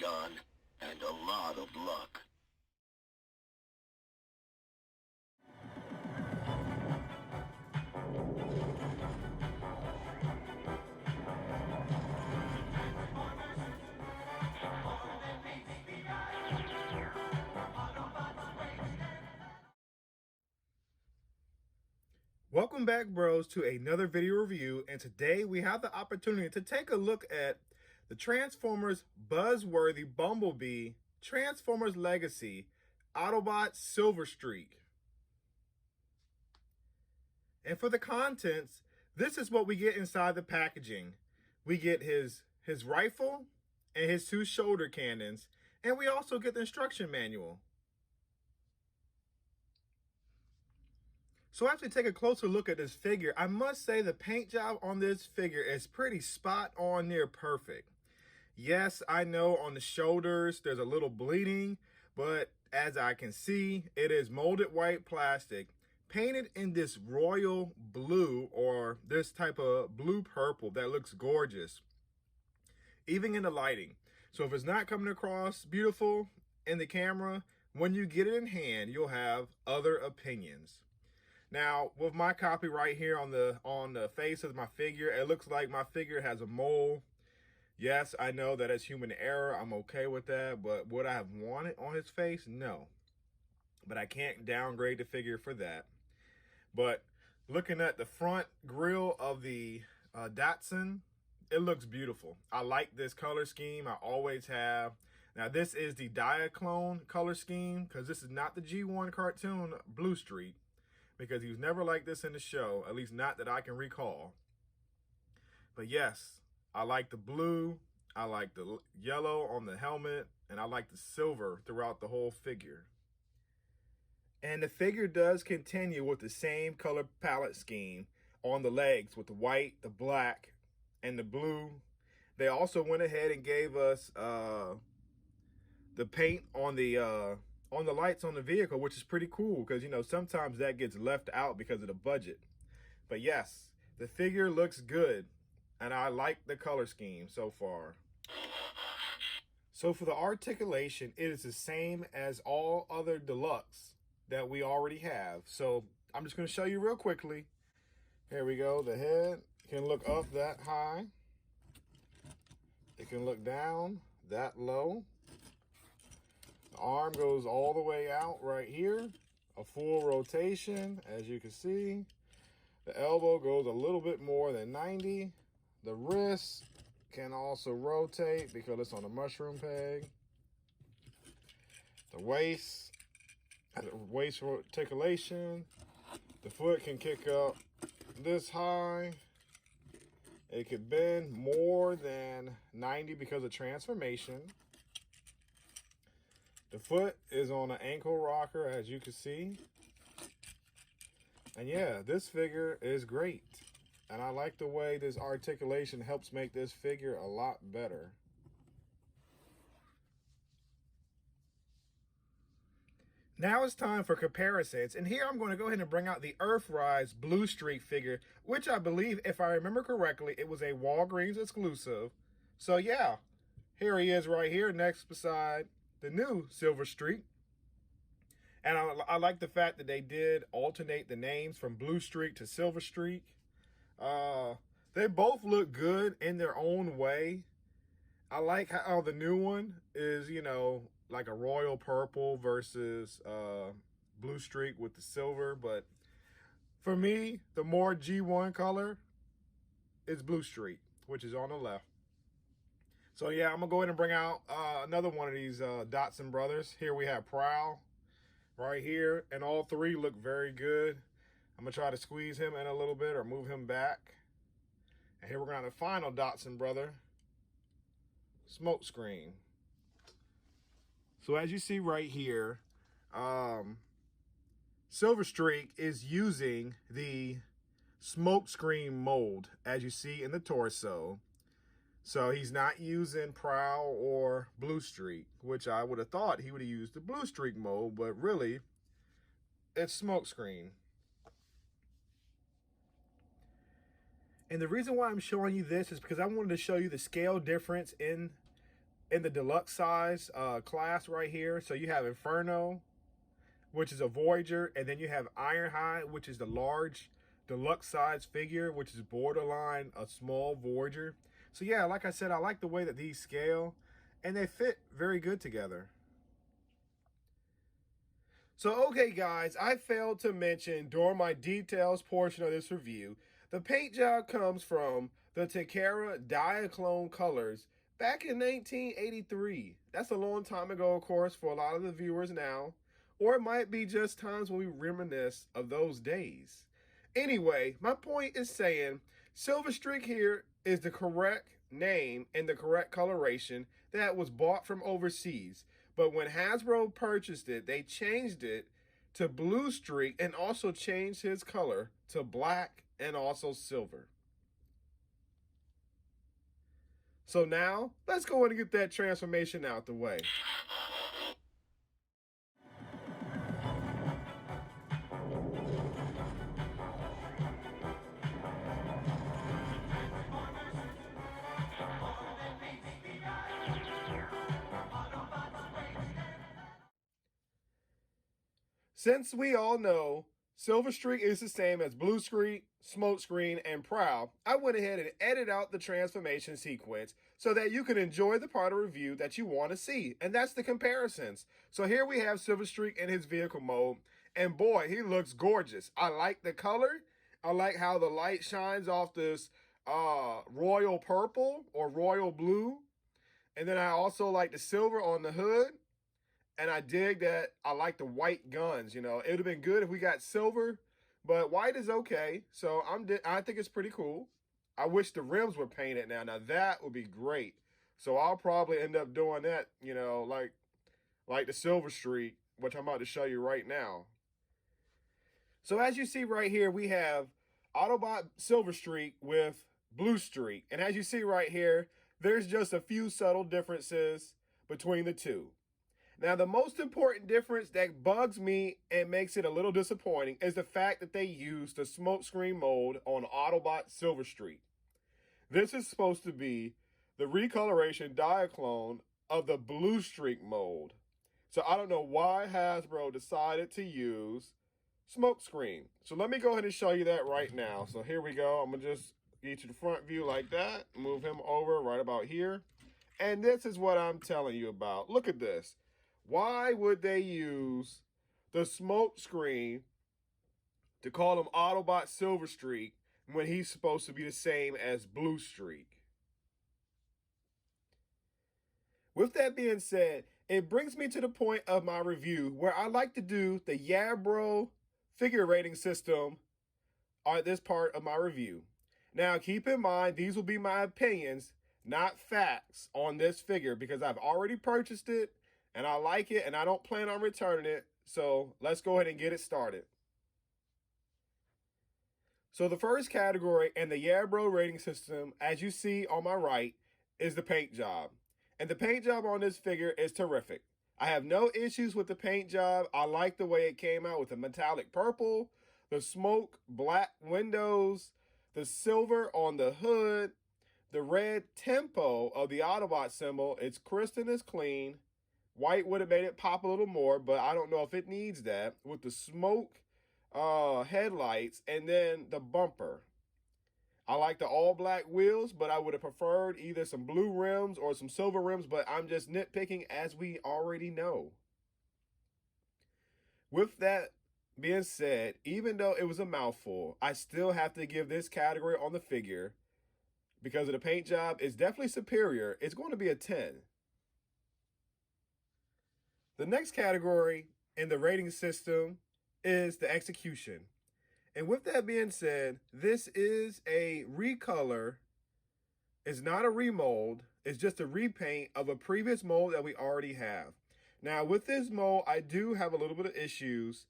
on, and a lot of luck. Welcome back, bros, to another video review, and today we have the opportunity to take a look at the Transformers Buzzworthy Bumblebee Transformers Legacy Autobot Silverstreak. And for the contents, this is what we get inside the packaging. We get his rifle and his 2 shoulder cannons, and we also get the instruction manual. So after we take a closer look at this figure, I must say the paint job on this figure is pretty spot on, near perfect. Yes, I know on the shoulders there's a little bleeding, but as I can see, it is molded white plastic, painted in this royal blue, or this type of blue purple that looks gorgeous, even in the lighting. So if it's not coming across beautiful in the camera, when you get it in hand, you'll have other opinions. Now, with my copy right here on the face of my figure, it looks like my figure has a mole. Yes, I know that it's human error. I'm okay with that. But would I have wanted on his face? No. But I can't downgrade the figure for that. But looking at the front grille of the Datsun, it looks beautiful. I like this color scheme. I always have. Now, this is the Diaclone color scheme, because this is not the G1 cartoon Blue Streak, because he was never like this in the show, at least not that I can recall. But yes, I like the blue, I like the yellow on the helmet, and I like the silver throughout the whole figure. And the figure does continue with the same color palette scheme on the legs, with the white, the black, and the blue. They also went ahead and gave us the paint on the lights on the vehicle, which is pretty cool, because, you know, sometimes that gets left out because of the budget. But yes, the figure looks good, and I like the color scheme so far. So for the articulation, it is the same as all other deluxe that we already have. So I'm just going to show you real quickly. Here we go. The head can look up that high. It can look down that low. The arm goes all the way out right here, a full rotation, as you can see. The elbow goes a little bit more than 90. The wrist can also rotate because it's on a mushroom peg. The waist has a waist articulation. The foot can kick up this high. It could bend more than 90 because of transformation. The foot is on an ankle rocker, as you can see. And yeah, this figure is great. And I like the way this articulation helps make this figure a lot better. Now it's time for comparisons. And here I'm going to go ahead and bring out the Earthrise Blue Streak figure, which I believe, if I remember correctly, it was a Walgreens exclusive. So yeah, here he is right here next beside the new Silverstreak. And I like the fact that they did alternate the names from Blue Streak to Silverstreak. They both look good in their own way. I like how the new one is, you know, like a royal purple versus Blue Streak with the silver. But for me, the more G1 color is Blue Streak, which is on the left. So yeah, I'm gonna go ahead and bring out another one of these Datsun brothers. Here we have Prowl right here, and all three look very good. I'm gonna try to squeeze him in a little bit or move him back. And here we're gonna have the final Datsun brother, Smokescreen. So as you see right here, Silverstreak is using the Smokescreen mold, as you see in the torso. So he's not using Prowl or Blue Streak, which I would have thought he would have used the Blue Streak mold, but really, it's Smokescreen. And the reason why I'm showing you this is because I wanted to show you the scale difference in in the deluxe size class right here. So you have Inferno, which is a Voyager, and then you have Ironhide, which is the large deluxe size figure, which is borderline a small Voyager. So yeah, like I said, I like the way that these scale, and they fit very good together. So okay guys, I failed to mention during my details portion of this review, the paint job comes from the Takara Diaclone colors back in 1983. That's a long time ago, of course, for a lot of the viewers now. Or it might be just times when we reminisce of those days. Anyway, my point is saying Silverstreak here is the correct name and the correct coloration that was bought from overseas. But when Hasbro purchased it, they changed it to Bluestreak and also changed his color to black and also silver. So now, let's go in and get that transformation out the way. Since we all know Silverstreak is the same as Bluestreak, Smokescreen, and Prowl, I went ahead and edited out the transformation sequence so that you can enjoy the part of review that you want to see, and that's the comparisons. So here we have Silverstreak in his vehicle mode, and boy, he looks gorgeous. I like the color. I like how the light shines off this royal purple or royal blue, and then I also like the silver on the hood. And I dig that I like the white guns. You know, it would have been good if we got silver, but white is okay. So I think it's pretty cool. I wish the rims were painted now. Now that would be great. So I'll probably end up doing that, you know, like the Silverstreak, which I'm about to show you right now. So as you see right here, we have Autobot Silverstreak with Bluestreak. And as you see right here, there's just a few subtle differences between the two. Now, the most important difference that bugs me and makes it a little disappointing is the fact that they used the smokescreen mold on Autobot Silverstreak. This is supposed to be the recoloration diaclone of the Bluestreak mold. So I don't know why Hasbro decided to use smokescreen. So let me go ahead and show you that right now. So here we go. I'm going to just get you the front view like that. Move him over right about here. And this is what I'm telling you about. Look at this. Why would they use the smoke screen to call him Autobot Silverstreak when he's supposed to be the same as Bluestreak? With that being said, it brings me to the point of my review where I like to do the Yabro figure rating system on this part of my review. Now, keep in mind, these will be my opinions, not facts on this figure because I've already purchased it. And I like it, and I don't plan on returning it. So let's go ahead and get it started. So the first category in the Yabro rating system, as you see on my right, is the paint job. And the paint job on this figure is terrific. I have no issues with the paint job. I like the way it came out with the metallic purple, the smoke black windows, the silver on the hood, the red tempo of the Autobot symbol. It's crisp and it's clean. White would have made it pop a little more, but I don't know if it needs that. With the smoke headlights and then the bumper. I like the all black wheels, but I would have preferred either some blue rims or some silver rims, but I'm just nitpicking as we already know. With that being said, even though it was a mouthful, I still have to give this category on the figure because of the paint job. It's definitely superior. It's going to be a 10. The next category in the rating system is the execution. And with that being said, this is a recolor. It's not a remold. It's just a repaint of a previous mold that we already have. Now, with this mold, I do have a little bit of issues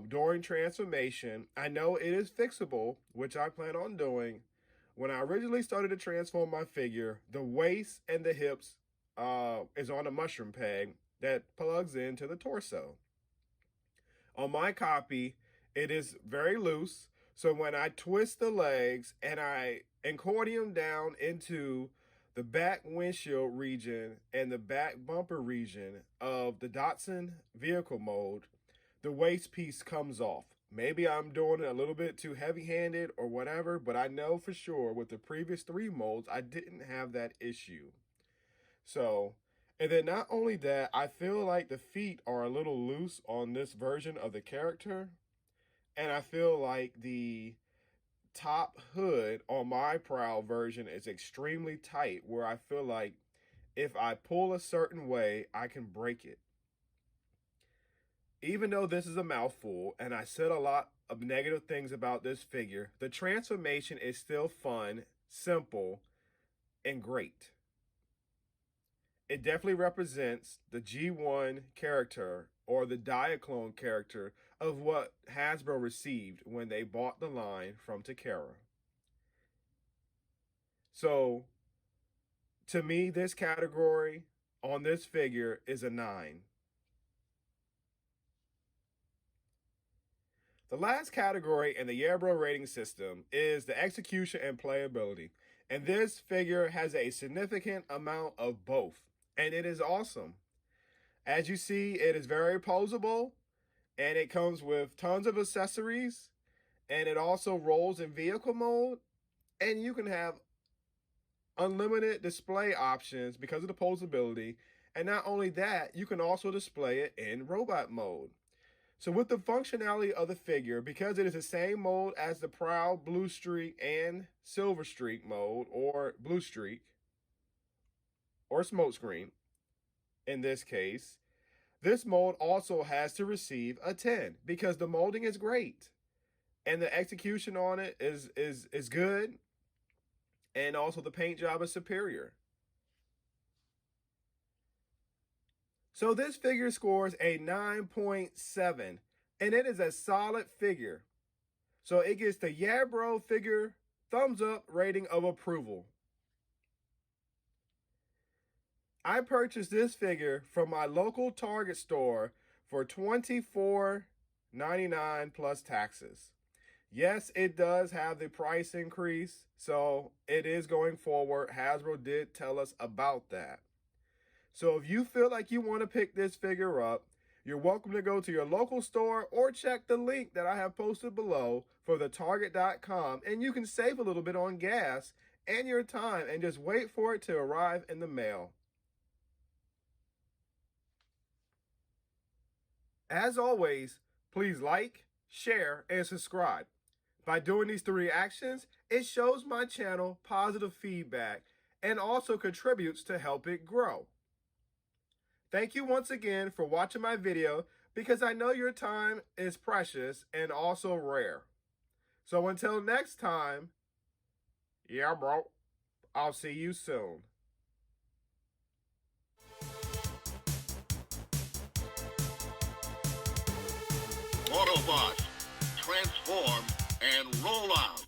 during transformation. I know it is fixable, which I plan on doing. When I originally started to transform my figure, the waist and the hips is on a mushroom peg that plugs into the torso. On my copy, it is very loose, so when I twist the legs and I accordion down into the back windshield region and the back bumper region of the Datsun vehicle mode, the waist piece comes off. Maybe I'm doing it a little bit too heavy-handed or whatever, but I know for sure with the previous 3 molds, I didn't have that issue. So, and then not only that, I feel like the feet are a little loose on this version of the character. And I feel like the top hood on my Prowl version is extremely tight, where I feel like if I pull a certain way, I can break it. Even though this is a mouthful, and I said a lot of negative things about this figure, the transformation is still fun, simple, and great. It definitely represents the G1 character or the Diaclone character of what Hasbro received when they bought the line from Takara. So, to me, this category on this figure is a 9. The last category in the Yarbrough rating system is the execution and playability. And this figure has a significant amount of both. And it is awesome. As you see, it is very posable. And it comes with tons of accessories. And it also rolls in vehicle mode. And you can have unlimited display options because of the posability. And not only that, you can also display it in robot mode. So with the functionality of the figure, because it is the same mode as the Prowl, Blue Streak, and Silverstreak mode, or Blue Streak, or Smokescreen, in this case, this mode also has to receive a 10 because the molding is great. And the execution on it is good. And also the paint job is superior. So this figure scores a 9.7, and it is a solid figure. So it gets the Yarbrough figure thumbs up rating of approval. I purchased this figure from my local Target store for $24.99 plus taxes. Yes, it does have the price increase, so it is going forward. Hasbro did tell us about that. So if you feel like you want to pick this figure up, you're welcome to go to your local store or check the link that I have posted below for the Target.com, and you can save a little bit on gas and your time and just wait for it to arrive in the mail. As always, please like, share, and subscribe. By doing these 3 actions, it shows my channel positive feedback and also contributes to help it grow. Thank you once again for watching my video because I know your time is precious and also rare. So until next time, yeah, bro, I'll see you soon. Autobot, transform and roll out.